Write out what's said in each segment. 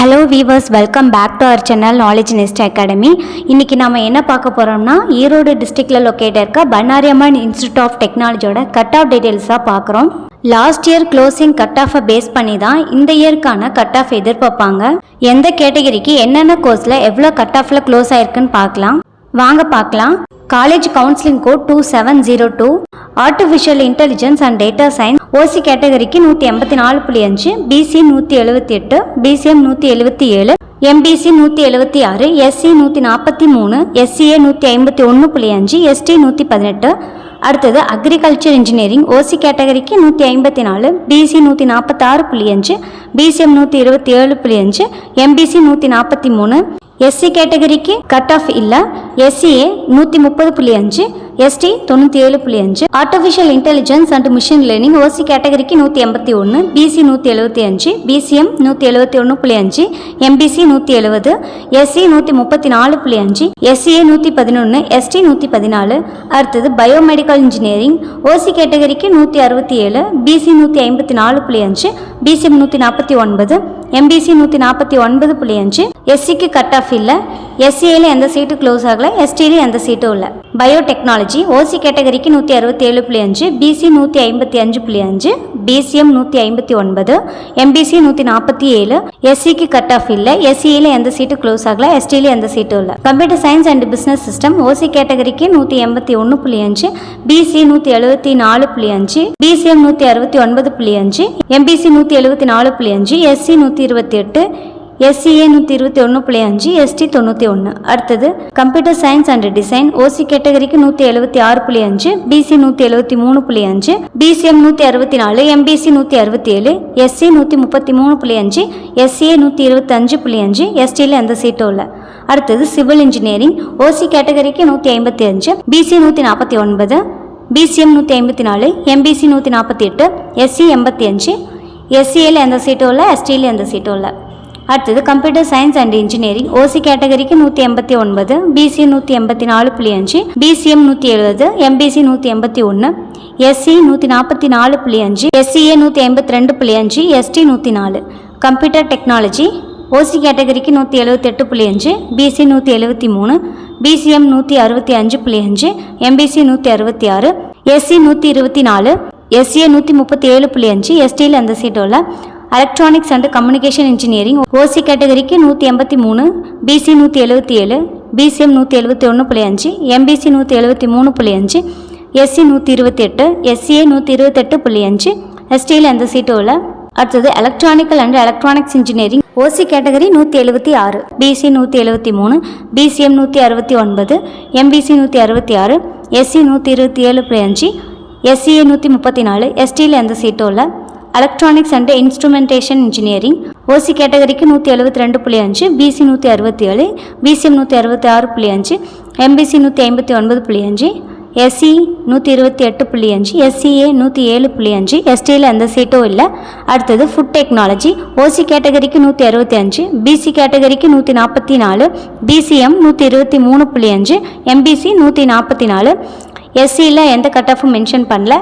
Hello viewers, welcome back to our channel Knowledge Nest Academy. இன்றைக்கி நம்ம என்ன பார்க்க போகிறோம்னா, ஈரோடு டிஸ்ட்ரிக்டில் லொக்கேட் இருக்க பண்ணாரியம்மன் இன்ஸ்டியூட் ஆஃப் டெக்னாலஜியோட கட் ஆஃப் டீட்டெயில்ஸாக பார்க்குறோம். லாஸ்ட் இயர் க்ளோசிங் கட் ஆஃபை பேஸ் பண்ணி தான் இந்த இயர்க்கான கட் ஆஃப் எதிர்பார்ப்பாங்க. எந்த கேட்டகரிக்கு என்னென்ன கோர்ஸில் எவ்வளோ கட் ஆஃபில் க்ளோஸ் ஆயிருக்குன்னு பார்க்கலாம். வாங்க பார்க்கலாம். College counselling code 2702, artificial intelligence and data science OC கேட்டகரிக்கு 184.5, BC 178, BCM 177, MBC 176, SC 143, SCA 151.5, ST 118. அடுத்தது அக்ரிகல்ச்சர் இன்ஜினியரிங் ஓசி கேட்டகரிக்கு 154, பிசி 146.5, பிசிஎம் 127.5, எம்பிசி 143. எஸ்சி கேட்டகரிக்கு கட் ஆஃப் இல்லை. SCA 130.5, ST 97.5. Artificial intelligence and machine learning OC கேட்டகரிக்கு 181, BC 175, BCM 171.5, MBC 170, SC 134.5, SCA 111, ST 114. அடுத்தது biomedical engineering OC கேட்டகரிக்கு 167, PC 154.5, BCM 149, MBC 149.5. எஸ்சிக்கு cut off இல்லை. எஸ்சிஏல எந்த சீட்டு க்ளோஸ் ஆகலை, எஸ்டியில எந்த சீட்டும் இல்லை. பயோடெக்னாலஜி ஓசி கேட்டகரிக்கு 167.5, பிசி 155.5, பிசிஎம் 159, எம்பிசி 147. எஸ்சிக்கு கட் ஆஃப் இல்லை. எஸ்சிஏல எந்த சீட்டு க்ளோஸ் ஆகலை, எஸ்டியில எந்த சீட்டும் இல்லை. Computer science and business system OC கேட்டகரிக்கு 181.5, BC 174.5, BCM 169.5, MBC 174.5, SC 128, SCA 121.5, ST 91. அடுத்தது computer science and design OC கேட்டகரிக்கு 176.5, BC 173.5, BCM 164, MBC 167, SC 133.5, SCA 125.5, எஸ்டியில் எந்த சீட்டும் இல்லை. அடுத்தது சிவில் இன்ஜினியரிங் ஓசி கேட்டகரிக்கு 155, பிசி 149, பிசிஎம் 154, எம்பிசி 148, எஸ்சி 85, எஸ்சிஏல எந்த சீட்டும் இல்லை, எஸ்டியில் எந்த சீட்டும் இல்லை. அடுத்தது computer science and engineering OC கேட்டகரிக்கு 189, BC 184.5, BCM 170, MBC 181, SC 144.5, SCA 152.5, ST 104. Computer technology OC கேட்டகரிக்கு 178.5, BC 173, BCM 165.5, MBC 166, SC 124, SCA 137.5, எஸ்டியில் எந்த சீட்டும் இல்லை. Electronics and communication engineering OC கேட்டகரிக்கு 183, BC 177, BCM 171.5, MBC 173.5, SC 128, SCA 128.5, எஸ்டியில் எந்த சீட்டும் இல்லை. அடுத்தது electrical and electronics engineering OC category 176, BC 173, BCM 169, MBC 166, SC 127.5, SCA 134, எஸ்டியில் எந்த சீட்டும் இல்லை. Electronics and instrumentation engineering OC கேட்டகரிக்கு 172.5, BC 167, BCM 166.5, MBC 159.5, SC 128.5, SCA 107.5, எஸ்டியில் எந்த சீட்டும் இல்லை. அடுத்தது ஃபுட் டெக்னாலஜி ஓசி கேட்டகரிக்கு 165, பிசி கேட்டகரிக்கு 144, பிசிஎம் 123.5, எம்பிசி 144. எஸ்சியில் எந்த கட் ஆஃபும் மென்ஷன் பண்ணல.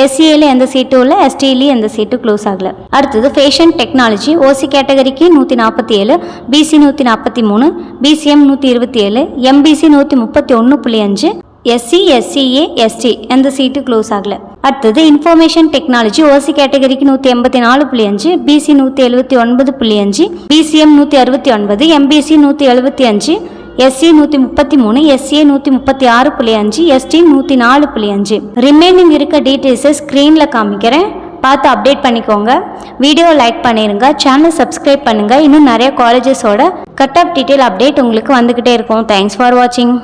எஸ்சிஏல எந்த சீட்டும் இல்லை, எஸ்டியிலையும் எந்த சீட்டும் க்ளோஸ் ஆகலை. அடுத்தது ஃபேஷன் டெக்னாலஜி ஓசி கேட்டகரிக்கு 147, BC 143, BCM 127, MBC 131.5, SC, SCA, ST எந்த சீட்டு க்ளோஸ் ஆகலை. அடுத்தது இன்ஃபர்மேஷன் டெக்னாலஜி ஓசி கேட்டகரிக்கு 184.5, BC 179.5, BCM 169, MBC 175, SC 133, SCA 136.5, ST 104.5. Remaining இருக்க டீட்டெயில்ஸை ஸ்க்ரீனில் காமிக்கிறேன், பார்த்து அப்டேட் பண்ணிக்கோங்க. வீடியோ லைக் பண்ணிடுங்க, சேனல் சப்ஸ்கிரைப் பண்ணுங்கள். இன்னும் நிறைய காலேஜஸோட கட் ஆஃப் டீட்டெயில் அப்டேட் உங்களுக்கு வந்துக்கிட்டே இருக்கும். தேங்க்ஸ் ஃபார் வாட்சிங்.